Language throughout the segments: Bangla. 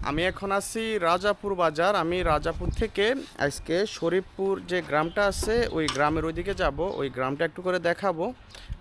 আমি এখন আছি রাজাপুর বাজার। আমি রাজাপুর থেকে আজকে শরীফপুর যে গ্রামটা আছে ওই গ্রামের ওইদিকে যাব। ওই গ্রামটা একটু করে দেখাবো।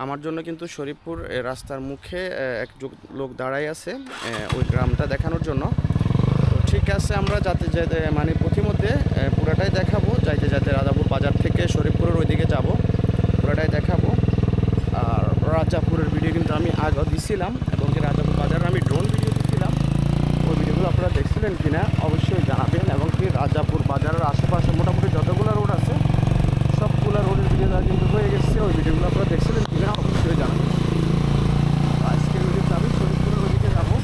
আমার জন্য কিন্তু শরীফপুর রাস্তার মুখে এক লোক দাঁড়াই আছে ওই গ্রামটা দেখানোর জন্য। তো ঠিক আছে, আমরা যাতে যেতে মানে পথিমধ্যে পুরোটাই দেখাবো। যাইতে যাইতে রাজাপুর বাজার থেকে শরীফপুরের ওইদিকে যাব, পুরোটাই দেখাবো। আর রাজাপুরের ভিডিও কিন্তু আমি আগে দিছিলাম, এবং রাজাপুর বাজারে আমি ড্রোন ভিডিও দিছিলাম। ওই ভিডিওগুলো আপনারা দেখছিলেন কিনা অবশ্যই জানাবেন। এবং কি রাজাপুর বাজারের আশেপাশে মোটামুটি যতগুলো রোড আছে সবগুলো রোডের ভিডিও কিন্তু হয়ে গেছে। ওই ভিডিওগুলো আপনারা দেখছিলেন কিনা অবশ্যই জানাবেন। আজকের ভিডিওতে আমি শরীফপুরের ওদিকে যাবো।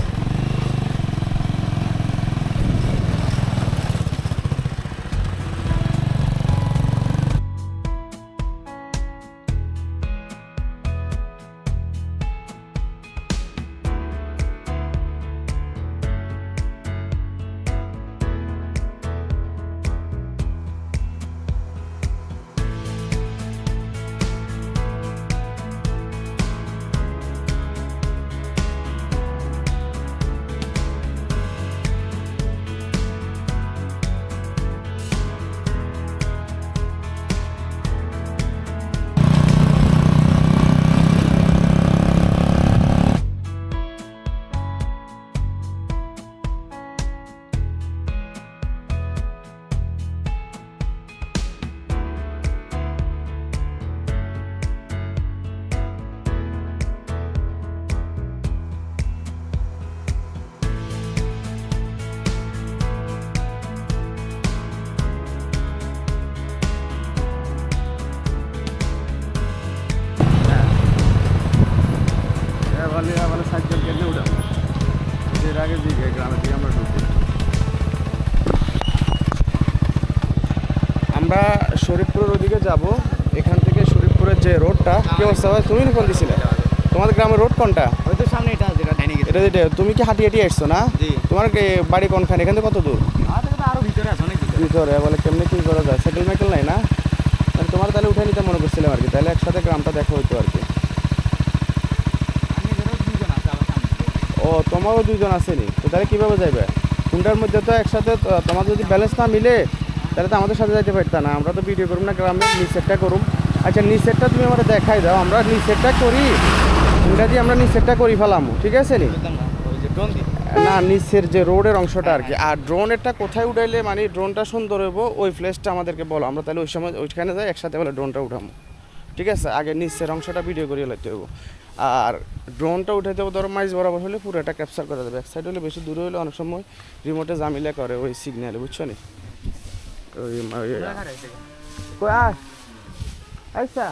মানে সাইকেল কেটে উঠাবো। এর আগে দিকে গ্রামের দিকে আমরা ঢুকি। আমরা শরীফপুরের ওদিকে যাব। এখান থেকে শরীফপুরের যে রোডটা কি অবস্থা হয়, তুমি ফোন দিছিলে? তোমাদের গ্রামের রোড কোনটা? ওই তো সামনে এটা যেটা ডাইনিং এটা যেটা তুমি কি হাঁটি হাঁটি আসছো না? তোমার বাড়ি কোনখানে? এখান থেকে কত দূর? আরো ভিতরে আছে, অনেক ভিতরে। বলে কেমনি কি করা যায়? সাইকেল মাইকেল নাই না? মানে তোমার তাহলে উঠে নিতে মনে করছিলাম আর কি, তাহলে একসাথে গ্রামটা দেখা হইতো আর কি। ও, তোমারও দুইজন আসেনি তো, তাহলে কীভাবে যাইবে? কোনটার মধ্যে তো একসাথে তোমার যদি ব্যালেন্স না মিলে তাহলে তো আমাদের সাথে যাইতে পারতাম না। আমরা তো ভিডিও করুম না গ্রামে, নিচেরটা করুম। আচ্ছা, নিচেরটা তুমি আমার দেখাই দাও, আমরা নিচেরটা করি। ইংরাজি আমরা নিচেরটা করি ফেলাম, ঠিক আছে নি? না, নিচের যে রোডের অংশটা আর কি। আর ড্রোনেরটা কোথায় উঠাইলে মানে ড্রোনটা সুন্দর হইব ওই প্লেসটা আমাদেরকে বলো, আমরা তাহলে ওই সময় ওইখানে যাই একসাথে বলে ড্রোনটা উঠামো, ঠিক আছে? আগে নিচের অংশটা ভিডিও করিয়ে লাগতে হইব। আর ড্রোনটা উঠাইতে হবে ধরো মাইজ বরাবর হলে পুরোটা ক্যাপচার করা যাবে। এক সাইড হলে বেশি দূরে হলে অনেক সময় রিমোটে জামিলা করে ওই সিগন্যালে, বুঝছো নি? আচ্ছা,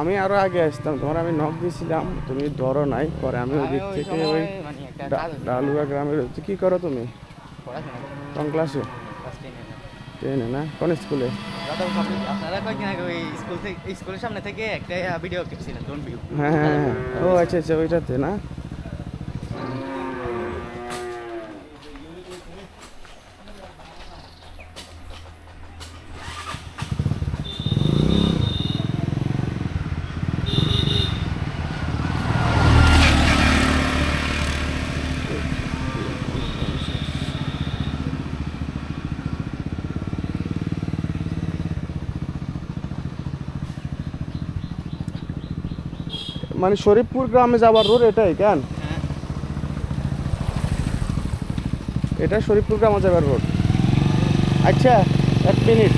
আমি আরো আগে আসতাম, তোমার আমি নক দিয়েছিলাম, তুমি ধরো নাই। পরে আমি ওই দিক থেকে ওই ডালুয়া গ্রামের কি করো তুমি? কোন ক্লাসে? টেনে না? কোন স্কুলে? স্কুলের সামনে থেকে একটা ভিডিও কেটেছিলেন, ডোন্ট ভিউ। হ্যাঁ হ্যাঁ হ্যাঁ, ও আচ্ছা আচ্ছা, ওইটাতে না? মানে শরীফপুর গ্রামে যাওয়ার রোড এটাই কেন? এটা শরীফপুর গ্রামে যাওয়ার রোড। আচ্ছা, এক মিনিট,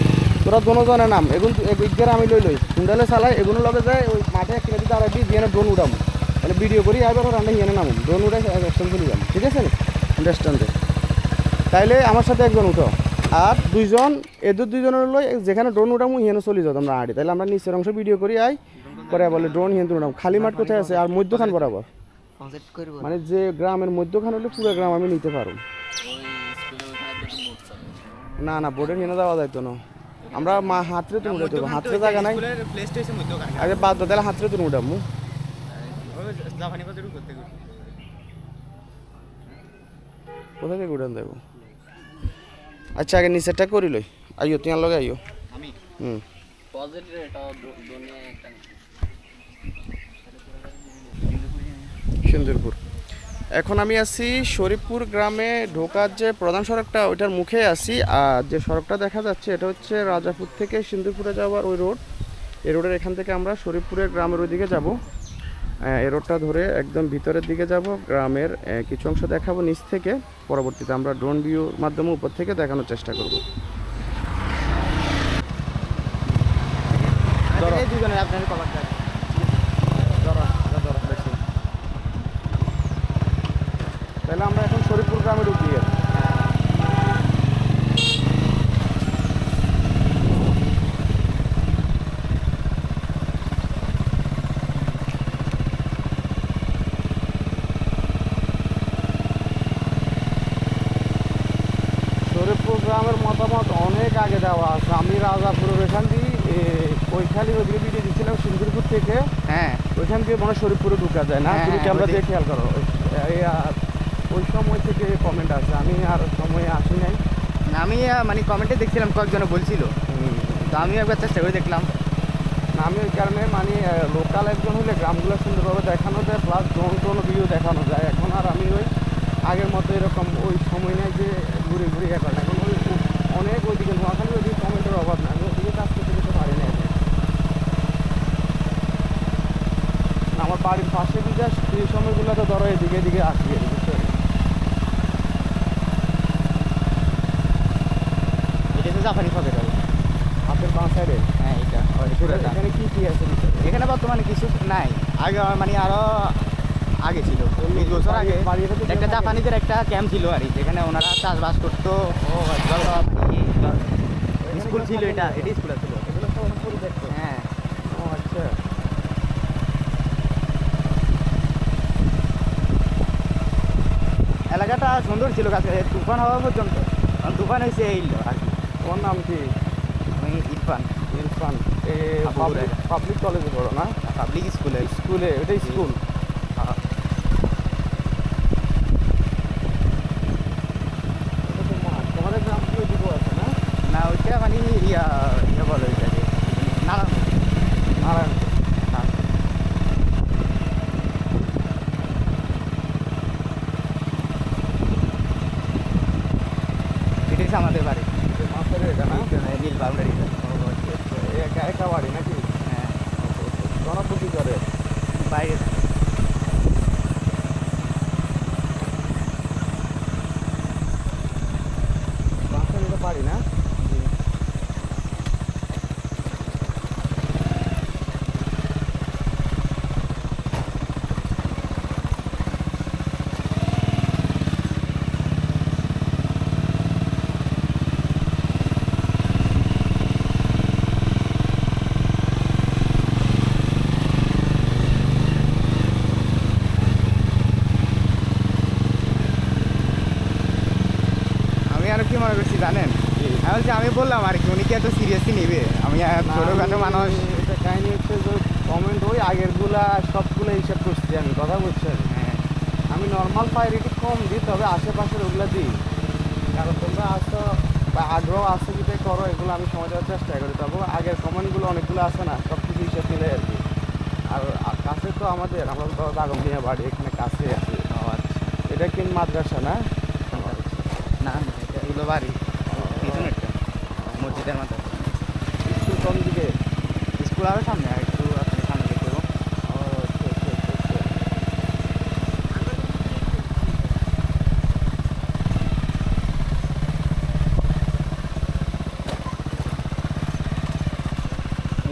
তোরা দুজনে নাম এগুলো একবার আমি লই কুন্ডালে চালাই এগুলো লগে যায় ওই মাঠে এক কিলোমিটার দাঁড়াই দিয়ে হিয়ানে ড্রোন উঠাবো, তাহলে ভিডিও করি আবার রান্না হিয়ানে নামুন, ড্রোন উঠাই অ্যাকশন চলে যাবো, ঠিক আছে? আন্ডারস্ট্যান্ডে তাইলে আমার সাথে একজন উঠো, আর দুইজন এদের দুইজনের লই যেখানে ড্রোন উঠাবো হিয়ানে চলে যাবো আমরা আড়ি। তাহলে আমরা নিচের অংশ ভিডিও করি আই পরে বলে ড্রোন হিয়ান উঠাবো। খালি মাঠ কোথায় আছে? আর মধ্যখান বরাবর, মানে যে গ্রামের মধ্যখান হলে পুরো গ্রাম আমি নিতে পারবো। না না, বোর্ডের হিনে যাওয়া যাইতো না। আমরা হাতরে তুমি উঠে দেবো, হাতরে জায়গা নাই। আগে বাদ দাও, তাহলে হাতরে তুমি উঠাবো। কোথা থেকে উঠান দেবো? আচ্ছা, আগে নিচেরটা করি লই। আইও, তোমার লগে আইও। সিন্দুরপুর। এখন আমি আছি শরীফপুর গ্রামে ঢোকার যে প্রধান সড়কটা ওইটার মুখে আছি। আর যে সড়কটা দেখা যাচ্ছে এটা হচ্ছে রাজাপুর থেকে সিন্দুরপুরে যাওয়ার ওই রোড। এই রোডের এখান থেকে আমরা শরীফপুরের গ্রামের ওইদিকে যাব। এই রোডটা ধরে একদম ভিতরের দিকে যাব, গ্রামের কিছু অংশ দেখাবো নিচ থেকে, পরবর্তীতে আমরা ড্রোন ভিউর মাধ্যমে উপর থেকে দেখানোর চেষ্টা করব। এই দুজনের আপনার কভারটা তাহলে আমরা এখন শরীফপুর গ্রামে ঢুকি। শরীফপুর গ্রামের মতামত অনেক আগে দেওয়া আছে। আমি রাজাপুরের ওইখান দিয়ে ওইখানে ওইদিকে ভিডিও দিচ্ছিলাম সিন্দুরপুর থেকে। হ্যাঁ ওইখান দিয়ে মনে হয় শরীফপুরে ঢুকা যায় না? হ্যাঁ, তুমি হ্যাঁ, ক্যামেরা ওই দিয়ে খেয়াল করো। ওই সময় থেকে কমেন্ট আছে, আমি আর সময়ে আসি নাই। আমি মানে কমেন্টে দেখছিলাম কয়েকজন বলছিল, তো আমি একবার চেষ্টা করে দেখলাম। না, আমি ওই কারণে মানে লোকাল একজন হলে গ্রামগুলো সুন্দরভাবে দেখানো যায়, প্লাস ড্রোন টোন ভিউ দেখানো যায়। এখন আর আমি ওই আগের মতো এরকম ওই সময় নেই যে ঘুরে ঘুরে ইয়ে করেন। এখন ওই অনেক ওইদিকে নোয়াখালী ওইদিকে কমেন্টের অভাব নাই, আমি ওইদিকে কাজ করতে যেতে পারি না। আমার বাড়ির পাশে দিকে সেই সময়গুলো তো ধরো এদিকে এদিকে আসি বুঝছো। এটা হচ্ছে জাপানি পকেট হবে। হাতের বাঁ সাইডে হ্যাঁ এটা এখানে কি কি আছে ভিতরে? এখানে বর্তমানে কিছু নাই, আগে মানে আরো আগে ছিল 20 বছর আগে একটা জাপানিদের একটা ক্যাম্প ছিল আর কি, যেখানে ওনারা চাষবাস করতো। স্কুল ছিল, এটা স্কুল ছিল। এগুলো তো অনেক পুরো দেখতো। হ্যাঁ ও আচ্ছা। এলাকাটা সুন্দর ছিল, কাছে তুফান হওয়া পর্যন্ত। কারণ তুফান হয়েছে এই আর কি। তোমার নাম কি? আমি ইরফান। ইরফান। আবু হুরায়রা। পাবলিক কলেজে পড়ো না? পাবলিক স্কুলে। স্কুলে? ওটা স্কুল? এটা তো মাঠ। তোমাদের গ্রাম কি ওইদিকেও আছে না? না ওইটা মানে ইয়া ইয়া বলে ওইটাকে নারায়ণ। নারায়ণ। এটা হচ্ছে আমাদের বাড়ি, মাছের এটা না? নীল বাউন্ডারি। একা একা বাড়ি নাকি? হ্যাঁ জনপ্রতি করে? বাইরে থাকে। মাছের এটা বাড়ি না? আমি আর কি মনে করছি জানেন, আমি বললাম আর কি উনি কি এত সিরিয়াসলি নিবে? আমি ছোটখাটো মানুষ। এটা কাহিনী হচ্ছে যে কমেন্ট ওই আগেরগুলা সবগুলো হিসাব করছি আমি, কথা বলছেন। হ্যাঁ আমি নর্মাল প্রায়োরিটি কম দিই, তবে আশেপাশের ওগুলো দিই। কারণ তোমরা আসো বা আগ্রহ আছে যেটাই করো, এগুলো আমি সময় দেওয়ার চেষ্টা করি। তবে আগের কমেন্টগুলো অনেকগুলো আছে না, সব কিছু হিসাব দিলে আর কি। আর কাছে তো আমরা তো দাগমদিয়া বাড়ি, এখানে কাছে আছে। এটা কি মাদ্রাসা না? না না, এটা এগুলো বাড়ি পিছনে একটা মসজিদের মাথা। স্কুল কোন দিকে? স্কুল আরও সামনে, আর একটু আপনি সামনে দেখতে পাবো। ও আচ্ছা আচ্ছা আচ্ছা আচ্ছা।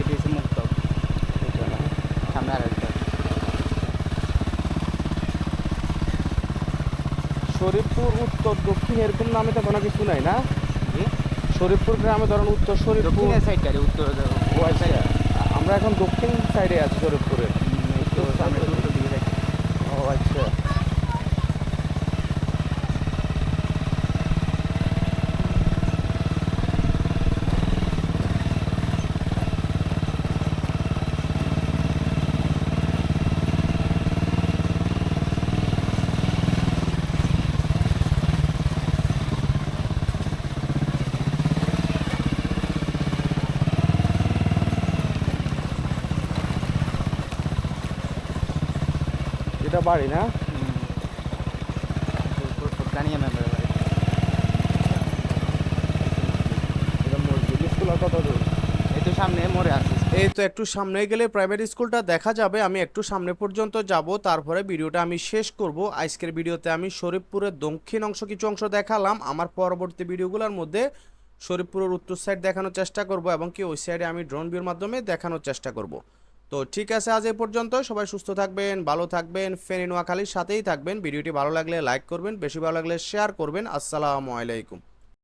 এটি হচ্ছে মুক্ত, এটা না? সামনে আর একটা। শরীফপুর উত্তর দক্ষিণ এরকম নামে তো কোনো কিছু নাই না? জি শরীফপুর গ্রামে ধরেন উত্তর শরীফপুর। দক্ষিণের সাইডটা উত্তর ও আচ্ছা, আমরা এখন দক্ষিণ সাইডে আছি শরীফপুরে। একটু সামনে উত্তর দিকে যাচ্ছি। ও আচ্ছা। এটা বাড়ি না? জানি মেম্বার বাড়ি। এটা মসজিদ, স্কুল আর কত দূর? এই তো সামনে মোড়ে আছে। এই তো একটু সামনে গেলে প্রাইভেট স্কুলটা দেখা যাবে। আমি একটু সামনে পর্যন্ত যাব, তারপরে ভিডিওটা আমি শেষ করব। আজকের ভিডিওতে আমি শরীফপুরের দক্ষিণ অংশ কিছু অংশ দেখালাম। আমার পরবর্তী ভিডিওগুলোর মধ্যে শরীফপুরের উত্তর সাইড দেখানোর চেষ্টা করব এবং কি ওই সাইডে আমি ড্রোন ভিউর মাধ্যমে দেখানোর চেষ্টা করব। তো ঠিক আছে, আজ এই পর্যন্ত। সবাই সুস্থ থাকবেন, ভালো থাকবেন, ফেনী নোয়াখালীর সাথেই থাকবেন। ভিডিওটি ভালো লাগলে লাইক করবেন, বেশি ভালো লাগলে শেয়ার করবেন। আসসালামু আলাইকুম।